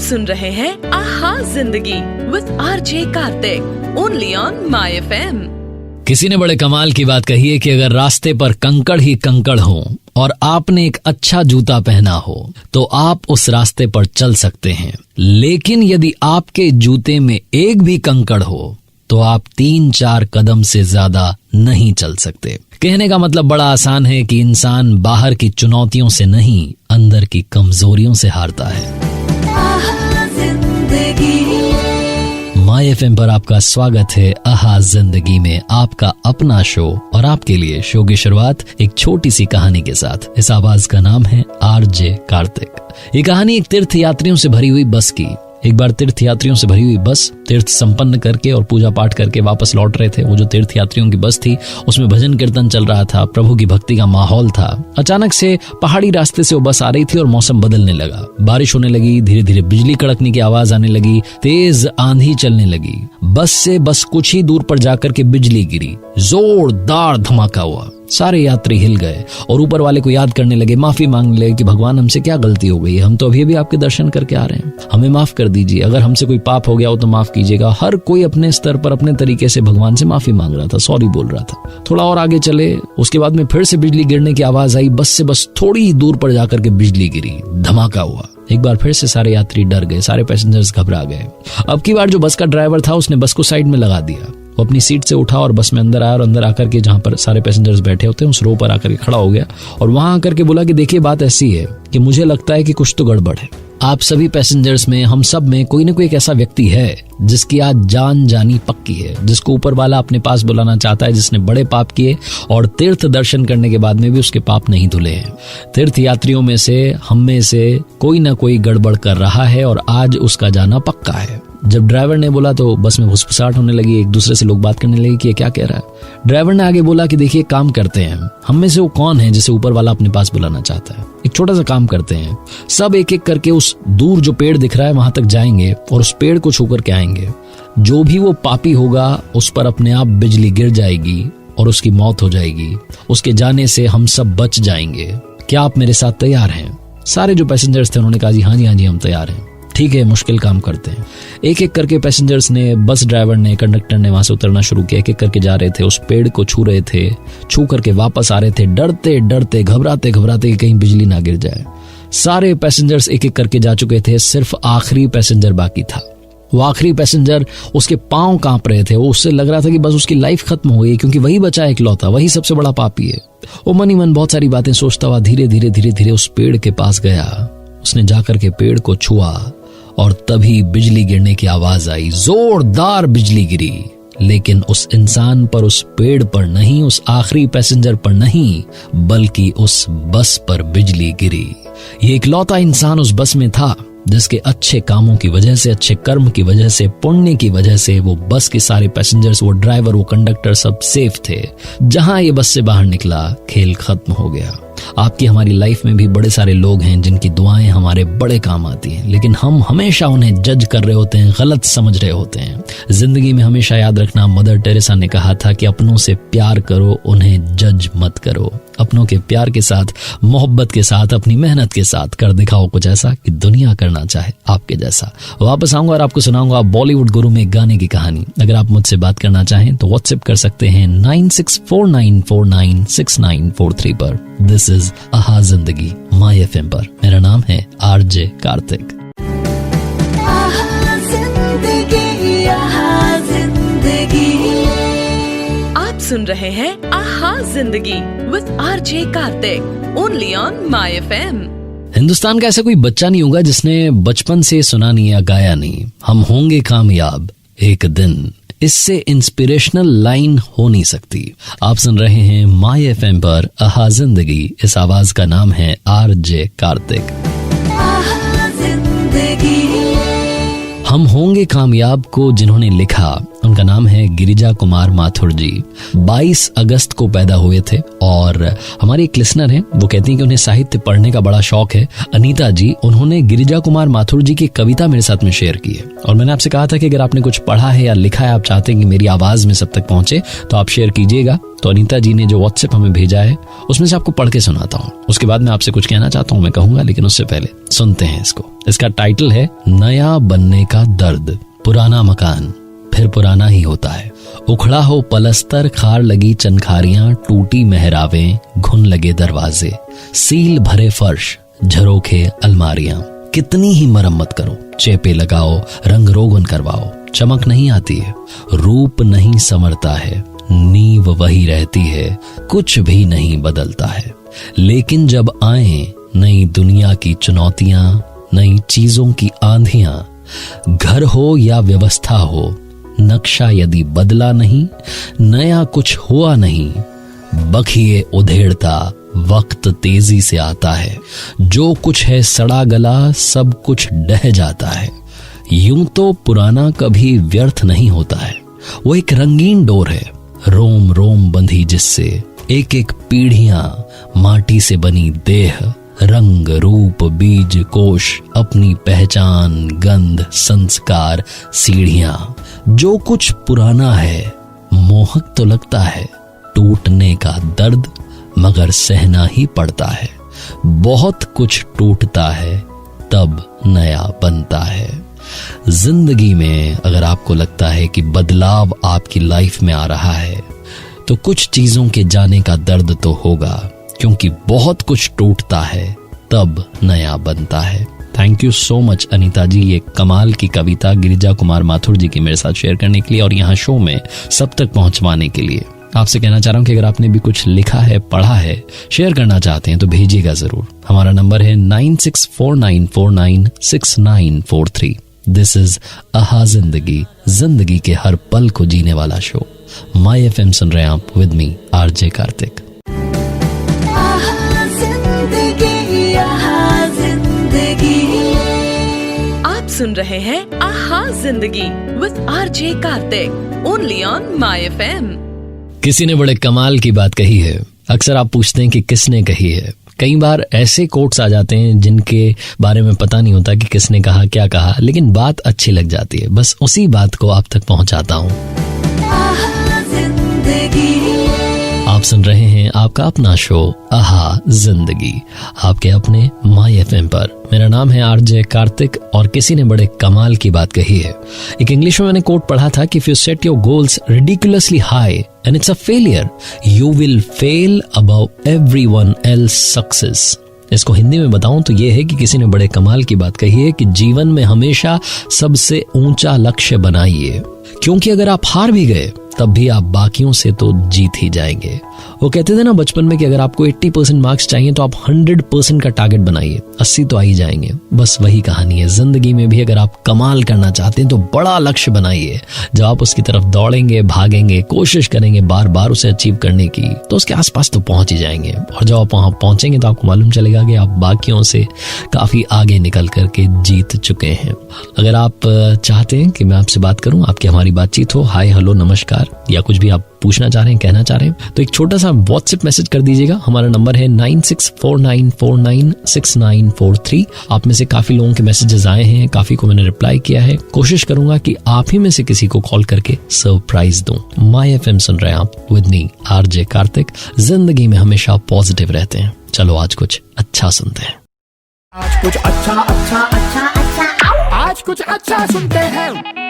सुन रहे हैं आहा जिंदगी with RJ Kartik only on my FM. किसी ने बड़े कमाल की बात कही है कि अगर रास्ते पर कंकड़ ही कंकड़ हो और आपने एक अच्छा जूता पहना हो तो आप उस रास्ते पर चल सकते हैं, लेकिन यदि आपके जूते में एक भी कंकड़ हो तो आप 3-4 कदम से ज्यादा नहीं चल सकते। कहने का मतलब बड़ा आसान है कि इंसान बाहर की चुनौतियों से नहीं, अंदर की कमजोरियों से हारता है। माय एफएम पर आपका स्वागत है आहा जिंदगी में, आपका अपना शो, और आपके लिए शो की शुरुआत एक छोटी सी कहानी के साथ। इस आवाज का नाम है आरजे कार्तिक। ये कहानी एक तीर्थ यात्रियों से भरी हुई बस की। एक बार तीर्थ यात्रियों से भरी हुई बस तीर्थ संपन्न करके और पूजा पाठ करके वापस लौट रहे थे। वो जो तीर्थ यात्रियों की बस थी उसमें भजन कीर्तन चल रहा था, प्रभु की भक्ति का माहौल था। अचानक से पहाड़ी रास्ते से वो बस आ रही थी और मौसम बदलने लगा, बारिश होने लगी, धीरे धीरे बिजली कड़कने की आवाज आने लगी, तेज आंधी चलने लगी। बस से बस कुछ ही दूर पर जाकर के बिजली गिरी, जोरदार धमाका हुआ। सारे यात्री हिल गए और ऊपर वाले को याद करने लगे, माफी मांगने लगे कि भगवान हमसे क्या गलती हो गई है, हम तो अभी आपके दर्शन करके आ रहे हैं, हमें माफ कर दीजिए, अगर हमसे कोई पाप हो गया हो तो माफ कीजिएगा। हर कोई अपने स्तर पर अपने तरीके से भगवान से माफी मांग रहा था, सॉरी बोल रहा था। थोड़ा और आगे चले, उसके बाद में फिर से बिजली गिरने की आवाज आई। बस से बस थोड़ी ही दूर पर जाकर के बिजली गिरी, धमाका हुआ। एक बार फिर से सारे यात्री डर गए, सारे पैसेंजर्स घबरा गए। अब की बार जो बस का ड्राइवर था उसने बस को साइड में लगा दिया। वो अपनी सीट से उठा और बस में अंदर आया और अंदर आकर के जहां पर सारे पैसेंजर्स बैठे होते हैं उस रो पर आकर के खड़ा हो गया और वहां आकर के बोला कि देखिए बात ऐसी है कि मुझे लगता है कि कुछ तो गड़बड़ है। आप सभी पैसेंजर्स में, हम सब में कोई ना कोई एक ऐसा व्यक्ति है जिसकी आज जान जानी पक्की है, जिसको ऊपर वाला अपने पास बुलाना चाहता है, जिसने बड़े पाप किए और तीर्थ दर्शन करने के बाद में भी उसके पाप नहीं धुले हैं। तीर्थ यात्रियों में से, हम में से कोई ना कोई गड़बड़ कर रहा है और आज उसका जाना पक्का है। जब ड्राइवर ने बोला तो बस में घुसपसाहट होने लगी, एक दूसरे से लोग बात करने लगे कि ये क्या कह रहा है। ड्राइवर ने आगे बोला कि देखिए काम करते हैं, हम में से वो कौन है जिसे ऊपर वाला अपने पास बुलाना चाहता है। एक छोटा सा काम करते हैं, सब एक एक करके उस दूर जो पेड़ दिख रहा है वहां तक जाएंगे और उस पेड़ को छू करके आएंगे। जो भी वो पापी होगा उस पर अपने आप बिजली गिर जाएगी और उसकी मौत हो जाएगी। उसके जाने से हम सब बच जाएंगे। क्या आप मेरे साथ तैयार हैं? सारे जो पैसेंजर्स थे उन्होंने कहा जी हाँ जी हम तैयार हैं। ठीक है, मुश्किल काम करते हैं। एक एक करके पैसेंजर्स ने, बस ड्राइवर ने, कंडक्टर ने वहां से उतरना शुरू किया। एक एक करके जा रहे थे, उस पेड़ को छू रहे थे, छू करके वापस आ रहे थे, डरते डरते, घबराते घबराते कि कहीं बिजली ना गिर जाए। सारे पैसेंजर्स एक एक करके जा चुके थे, सिर्फ आखिरी पैसेंजर बाकी था। वो आखिरी पैसेंजर, उसके पांव कांप रहे थे, वो उससे लग रहा था कि बस उसकी लाइफ खत्म हो गई, क्योंकि वही बचा इकलौता, वही सबसे बड़ा पापी है। वो मन ही मन बहुत सारी बातें सोचता हुआ धीरे धीरे धीरे धीरे उस पेड़ के पास गया। उसने जाकर के पेड़ को छुआ और तभी बिजली गिरने की आवाज आई, जोरदार बिजली गिरी, लेकिन उस इंसान पर, उस पेड़ पर नहीं, उस आखिरी पैसेंजर पर नहीं, बल्कि उस बस पर बिजली गिरी। ये इकलौता इंसान उस बस में था जिसके अच्छे कामों की वजह से, अच्छे कर्म की वजह से, पुण्य की वजह से वो बस के सारे पैसेंजर्स, वो ड्राइवर, वो कंडक्टर सब सेफ थे। जहां ये बस से बाहर निकला, खेल खत्म हो गया। आपकी हमारी लाइफ में भी बड़े सारे लोग हैं जिनकी दुआएं हमारे बड़े काम आती हैं, लेकिन हम हमेशा उन्हें जज कर रहे होते हैं, गलत समझ रहे होते हैं। जिंदगी में हमेशा याद रखना, मदर टेरेसा ने कहा था कि अपनों से प्यार करो, उन्हें जज मत करो। अपनों के प्यार के साथ, मोहब्बत के साथ, अपनी मेहनत के साथ कर दिखाओ कुछ ऐसा कि दुनिया करना चाहे आपके जैसा। वापस आऊंगा और आपको सुनाऊंगा बॉलीवुड गुरु में गाने की कहानी। अगर आप मुझसे बात करना चाहें तो व्हाट्सएप कर सकते हैं 9649496943 पर। दिस इज आहा जिंदगी माय एफएम पर। मेरा नाम है आरजे कार्तिक। आप सुन रहे हैं आहा जिंदगी with RJ Kartik only on my FM. Hindustan का ऐसा कोई बच्चा नहीं होगा जिसने बचपन से सुना नहीं या गाया नहीं, हम होंगे कामयाब एक दिन। इससे इंस्पिरेशनल लाइन हो नहीं सकती। आप सुन रहे हैं माय एफएम पर आहा जिंदगी। इस आवाज का नाम है आरजे कार्तिक। हम होंगे कामयाब को जिन्होंने लिखा उनका नाम है गिरिजा कुमार माथुर जी। 22 अगस्त को पैदा हुए थे और हमारी एक लिसनर है, वो कहती हैं कि उन्हें साहित्य पढ़ने का बड़ा शौक है। अनीता जी, उन्होंने गिरिजा कुमार माथुर जी की कविता मेरे साथ में शेयर की है और मैंने आपसे कहा था कि अगर आपने कुछ पढ़ा है या लिखा है, आप चाहते हैं कि मेरी आवाज में सब तक पहुंचे, तो आप शेयर कीजिएगा। तो अनीता जी ने जो व्हाट्सएप हमें भेजा है उसमें से आपको पढ़ के सुनाता हूँ। उसके बाद मैं आपसे कुछ कहना चाहता हूँ, मैं कहूंगा, लेकिन उससे पहले सुनते हैं इसको। इसका टाइटल है नया बनने का दर्द। पुराना मकान फिर पुराना ही होता है। उखड़ा हो पलस्तर, खार लगी चनखारियां, टूटी मेहरावें, घुन लगे दरवाजे, सील भरे फर्श, झरोखे अलमारियां। कितनी ही मरम्मत करो, चेपे लगाओ, रंग रोगन करवाओ, चमक नहीं आती है, रूप नहीं संवरता है, नींव वही रहती है, कुछ भी नहीं बदलता है। लेकिन जब आए नई दुनिया की चुनौतियां, नई चीजों की आंधियां, घर हो या व्यवस्था हो, नक्शा यदि बदला नहीं, नया कुछ हुआ नहीं, बखिए उधेड़ता वक्त तेजी से आता है। जो कुछ है सड़ा गला, सब कुछ ढह जाता है। यूं तो पुराना कभी व्यर्थ नहीं होता है, वो एक रंगीन डोर है, रोम रोम बंधी जिससे एक एक पीढ़ियां, माटी से बनी देह, रंग रूप बीज कोश, अपनी पहचान, गंध, संस्कार, सीढ़ियां। जो कुछ पुराना है मोहक तो लगता है, टूटने का दर्द मगर सहना ही पड़ता है। बहुत कुछ टूटता है तब नया बनता है। जिंदगी में अगर आपको लगता है कि बदलाव आपकी लाइफ में आ रहा है, तो कुछ चीजों के जाने का दर्द तो होगा, क्योंकि बहुत कुछ टूटता है तब नया बनता है। Thank you so much Anita ji, ये कमाल की कविता गिरिजा कुमार माथुर जी की मेरे साथ शेयर करने के लिए और यहाँ शो में सब तक पहुंचवाने के लिए। आपसे कहना चाह रहा हूं कि अगर आपने भी कुछ लिखा है, पढ़ा है, शेयर करना चाहते हैं तो भेजिएगा जरूर। हमारा नंबर है 9649496943। दिस इज आहा जिंदगी, जिंदगी के हर पल को जीने वाला शो। माय एफएम सुन रहे हैं आप, विद मी आरजे कार्तिक। आप सुन रहे हैं आहा जिंदगी with RJ Kartik, only on my FM. किसी ने बड़े कमाल की बात कही है। अक्सर आप पूछते हैं कि किसने कही है। कई बार ऐसे कोट्स आ जाते हैं जिनके बारे में पता नहीं होता कि किसने कहा, क्या कहा, लेकिन बात अच्छी लग जाती है। बस उसी बात को आप तक पहुंचाता हूं। आप सुन रहे हैं आपका अपना शो आहा जिंदगी, आपके अपने माय एफएम पर। मेरा नाम है आरजे कार्तिक और किसी ने बड़े कमाल की बात कही है। एक इंग्लिश में मैंने कोट पढ़ा था कि if you set your goals ridiculously high and it's a failure, you will fail above everyone else success. इसको हिंदी में बताऊं तो ये है कि किसी ने बड़े कमाल की बात कही है कि जीवन में हमेशा सबसे ऊंचा लक्ष्य बनाइए, क्योंकि अगर आप हार भी गए तब भी आप बाकियों से तो जीत ही जाएंगे। वो कहते थे ना बचपन में कि अगर आपको 80% मार्क्स चाहिए तो आप 100% का टारगेट बनाइए, 80 तो आ ही जाएंगे। बस वही कहानी है जिंदगी में भी। अगर आप कमाल करना चाहते हैं तो बड़ा लक्ष्य बनाइए। जब आप उसकी तरफ दौड़ेंगे, भागेंगे, कोशिश करेंगे बार बार उसे अचीव करने की, तो उसके आसपास तो पहुंच ही जाएंगे। और जब आप वहां पहुंचेंगे तो आपको मालूम चलेगा कि आप बाकियों से काफी आगे निकल करके जीत चुके हैं। अगर आप चाहते हैं कि मैं आपसे बात करूं, आपकी हमारी बातचीत हो, हाय हेलो नमस्कार, या कुछ भी आप पूछना चाह रहे हैं, कहना चाह रहे हैं, तो एक छोटा सा व्हाट्सएप मैसेज कर दीजिएगा। हमारा नंबर है 9649496943। आप में से काफी लोगों के मैसेजेस आए हैं, काफी को मैंने रिप्लाई किया है। कोशिश करूंगा कि आप ही में से किसी को कॉल करके सरप्राइज दूं। माय एफएम सुन रहे हैं आप, विद मी आरजे कार्तिक। जिंदगी में हमेशा पॉजिटिव रहते हैं। चलो आज कुछ अच्छा सुनते हैं। आज कुछ अच्छा अच्छा अच्छा अच्छा आज कुछ अच्छा सुनते हैं।